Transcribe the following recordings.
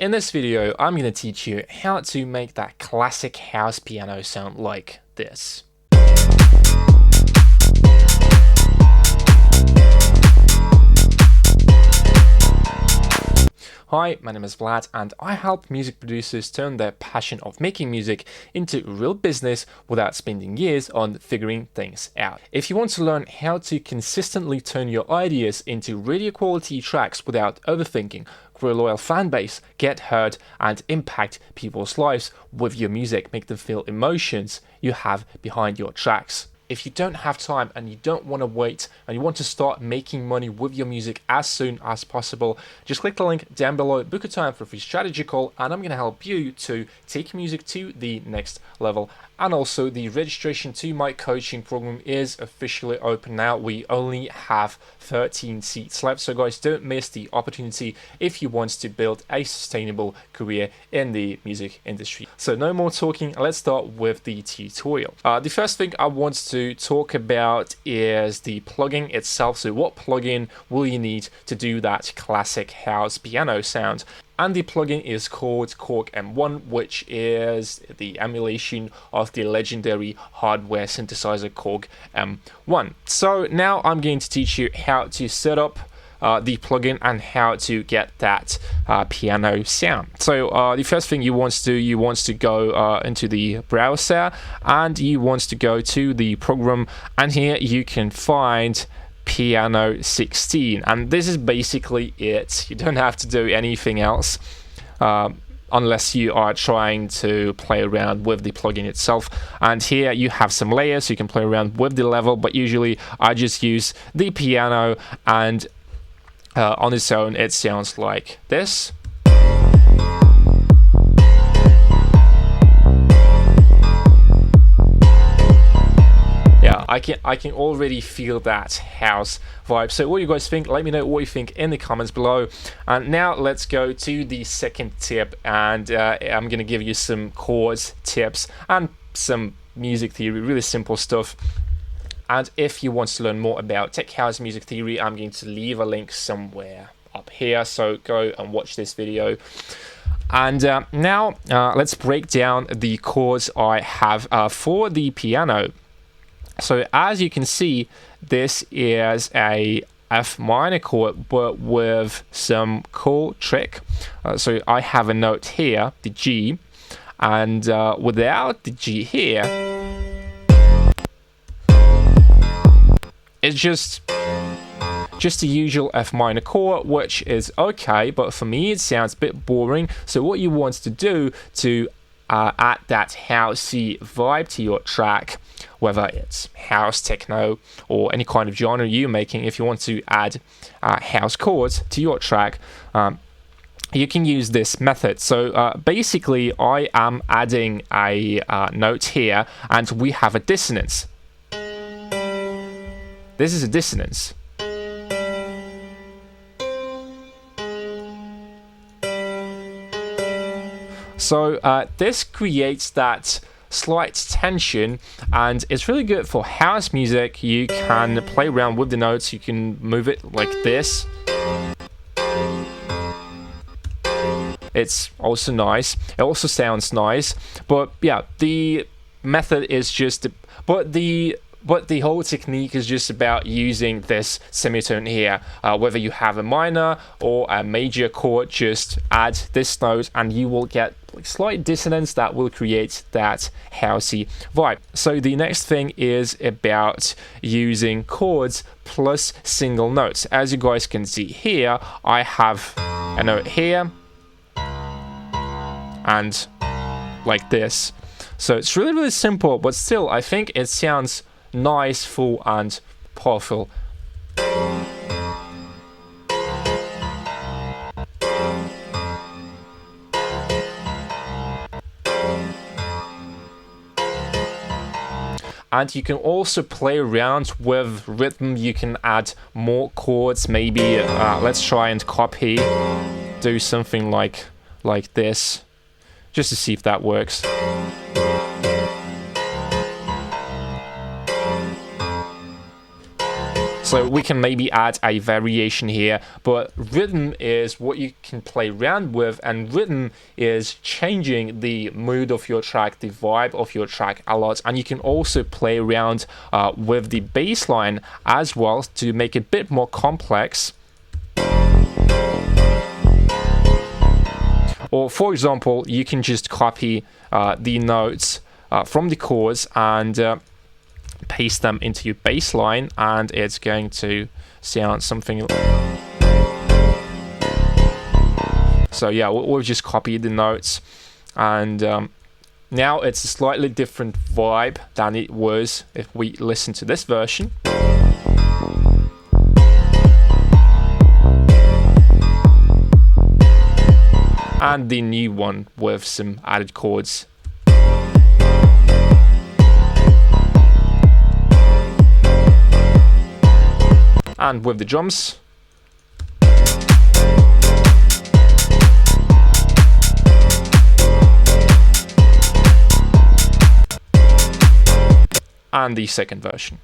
in this video, I'm going to teach you how to make that classic house piano sound like this. Hi, my name is Vlad and I help music producers turn their passion of making music into real business without spending years on figuring things out. If you want to learn how to consistently turn your ideas into radio quality tracks without overthinking, grow a loyal fan base, get heard, and impact people's lives with your music, make them feel emotions you have behind your tracks. If you don't have time and you don't want to wait and you want to start making money with your music as soon as possible, just click the link down below, book a time for a free strategy call, and I'm going to help you to take your music to the next level. And also, the registration to my coaching program is officially open now. We only have 13 seats left, so guys, don't miss the opportunity if you want to build a sustainable career in the music industry. So no more talking, let's start with the tutorial. The first thing I want to talk about is the plugin itself. So what plugin will you need to do that classic house piano sound? And the plugin is called Korg M1, which is the emulation of the legendary hardware synthesizer Korg M1. So now I'm going to teach you how to set up the plugin and how to get that piano sound. So the first thing you want to go into the browser and you want to go to the program, and here you can find Piano 16, and this is basically it. You don't have to do anything else unless you are trying to play around with the plugin itself. And here you have some layers, so you can play around with the level, but usually I just use the piano, and on its own it sounds like this. I can already feel that house vibe. So what do you guys think? Let me know what you think in the comments below. And now let's go to the second tip, and I'm gonna give you some chords tips and some music theory, really simple stuff. And if you want to learn more about tech house music theory, I'm going to leave a link somewhere up here, so go and watch this video. And now let's break down the chords I have for the piano. So as you can see, this is a F minor chord, but with some cool trick. So I have a note here, the G, and without the G here, it's just the usual F minor chord, which is okay, but for me it sounds a bit boring. So what you want to do to add that housey vibe to your track, whether it's house, techno, or any kind of genre you're making, if you want to add house chords to your track, you can use this method. So basically, I am adding a note here, and we have a dissonance. This is a dissonance. So this creates that slight tension, and it's really good for house music. You can play around with the notes, you can move it like this. It's also nice, it also sounds nice, but yeah, the method is just but the whole technique is just about using this semitone here. Whether you have a minor or a major chord, just add this note and you will get like slight dissonance that will create that housey vibe. So the next thing is about using chords plus single notes. As you guys can see here, I have a note here and like this. So it's really, really simple, but still I think it sounds nice, full, and powerful. And you can also play around with rhythm. You can add more chords. Maybe let's try and copy, do something like this, just to see if that works. So we can maybe add a variation here, but rhythm is what you can play around with, and rhythm is changing the mood of your track, the vibe of your track a lot. And you can also play around with the bass line as well to make it a bit more complex. Or for example, you can just copy the notes from the chords and paste them into your bass line, and it's going to sound something. So yeah, we'll just copy the notes, and now it's a slightly different vibe than it was if we listen to this version. And the new one with some added chords. And with the drums. And the second version.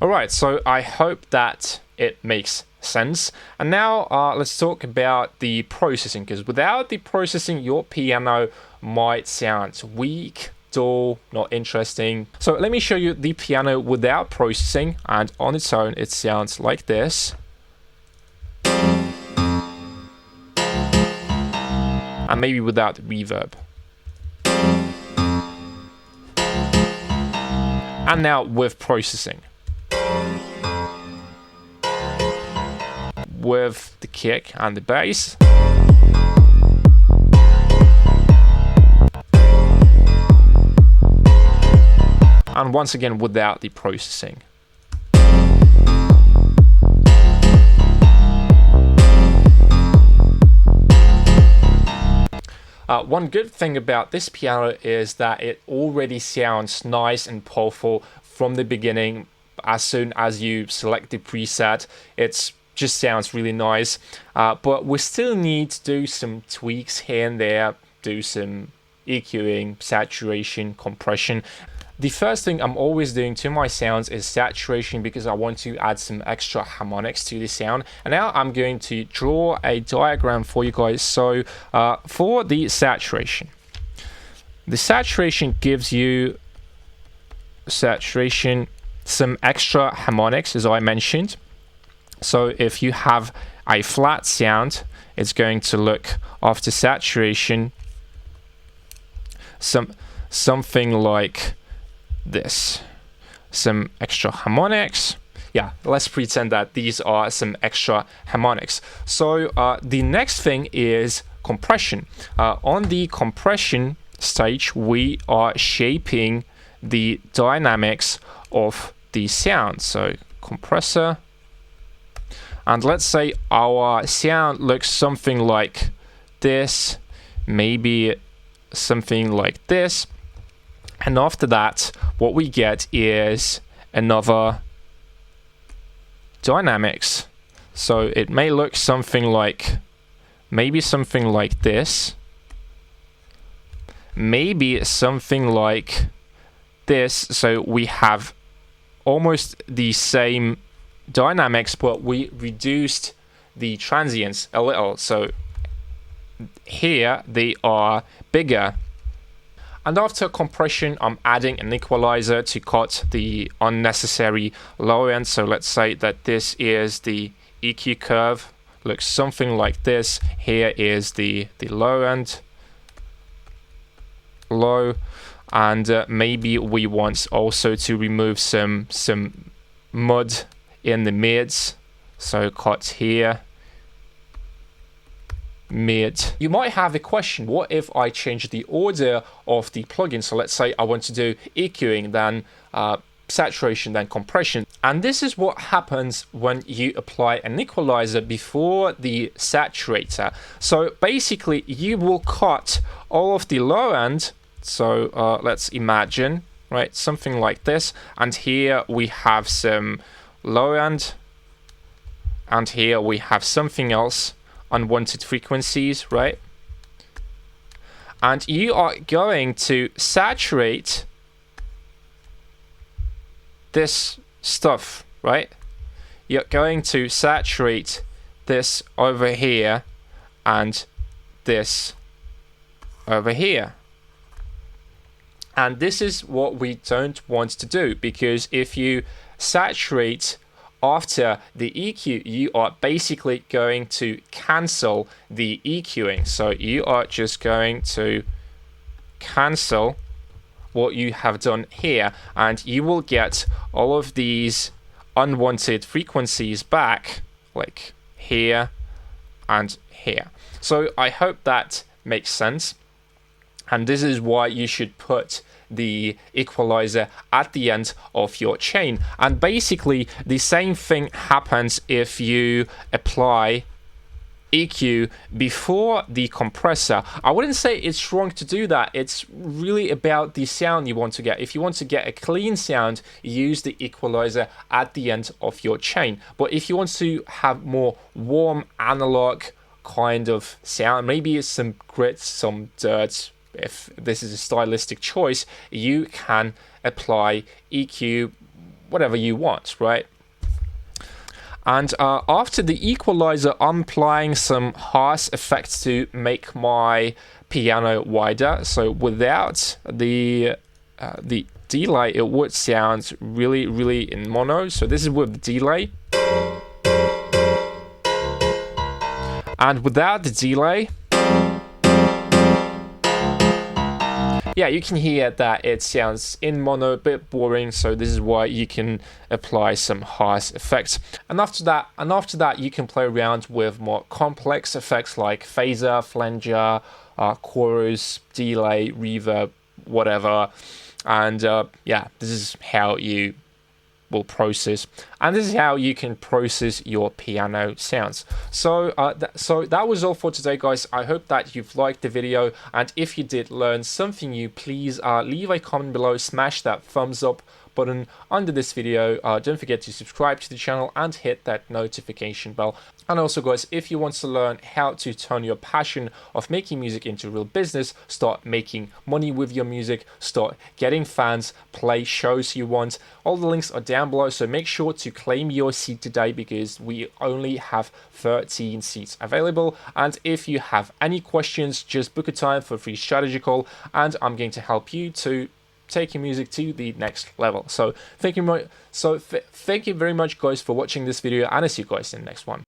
Alright, so I hope that it makes sense. And now let's talk about the processing, because without the processing, your piano might sound weak, dull, not interesting. So let me show you the piano without processing, and on its own it sounds like this. And maybe without reverb. And now with processing. With the kick and the bass. And once again without the processing. One good thing about this piano is that it already sounds nice and powerful from the beginning. As soon as you select the preset, it just sounds really nice. But we still need to do some tweaks here and there, do some EQing, saturation, compression. The first thing I'm always doing to my sounds is saturation, because I want to add some extra harmonics to the sound. And now I'm going to draw a diagram for you guys. So for the saturation gives you some extra harmonics, as I mentioned. So if you have a flat sound, it's going to look, after saturation, something like this. Some extra harmonics. Yeah, let's pretend that these are some extra harmonics. So the next thing is compression. On the compression stage, we are shaping the dynamics of the sound. So compressor. And let's say our sound looks something like this, maybe something like this. And after that, what we get is another dynamics. So it may look something like, maybe something like this. Maybe something like this. So we have almost the same dynamics, but we reduced the transients a little. So here they are bigger. And after compression, I'm adding an equalizer to cut the unnecessary low end. So let's say that this is the EQ curve, looks something like this. Here is the low end, low, and maybe we want also to remove some mud in the mids. So cut here, mid. You might have a question, what if I change the order of the plugin? So let's say I want to do EQing, then saturation, then compression. And this is what happens when you apply an equalizer before the saturator. So basically you will cut all of the low end. So let's imagine, right, something like this. And here we have some low end. And here we have something else, unwanted frequencies, right? and you are going to saturate this stuff, right? You're going to saturate this over here and this over here. And this is what we don't want to do, because if you saturate after the EQ, you are basically going to cancel the EQing. So you are just going to cancel what you have done here, and you will get all of these unwanted frequencies back, like here and here. So I hope that makes sense. And this is why you should put the equalizer at the end of your chain. And basically the same thing happens if you apply EQ before the compressor. I wouldn't say it's wrong to do that. It's really about the sound you want to get. If you want to get a clean sound, use the equalizer at the end of your chain. But if you want to have more warm analog kind of sound, maybe it's some grit, some dirt, if this is a stylistic choice, you can apply EQ whatever you want, right? And after the equalizer, I'm applying some harsh effects to make my piano wider. So without the delay, it would sound really in mono. So this is with the delay. And without the delay, yeah, you can hear that it sounds in mono, a bit boring. So this is why you can apply some harsh effects. And after that, you can play around with more complex effects like phaser, flanger, chorus, delay, reverb, whatever. And yeah, this is how you will process, and this is how you can process your piano sounds. So that was all for today, guys. I hope that you've liked the video, and if you did learn something new, please leave a comment below, smash that thumbs up button under this video. Don't forget to subscribe to the channel and hit that notification bell. And also, guys, if you want to learn how to turn your passion of making music into real business, start making money with your music, start getting fans, play shows you want, all the links are down below. So make sure to claim your seat today, because we only have 13 seats available. And if you have any questions, just book a time for a free strategy call, and I'm going to help you to take your music to the next level. So thank you very much, guys, for watching this video, and I'll see you guys in the next one.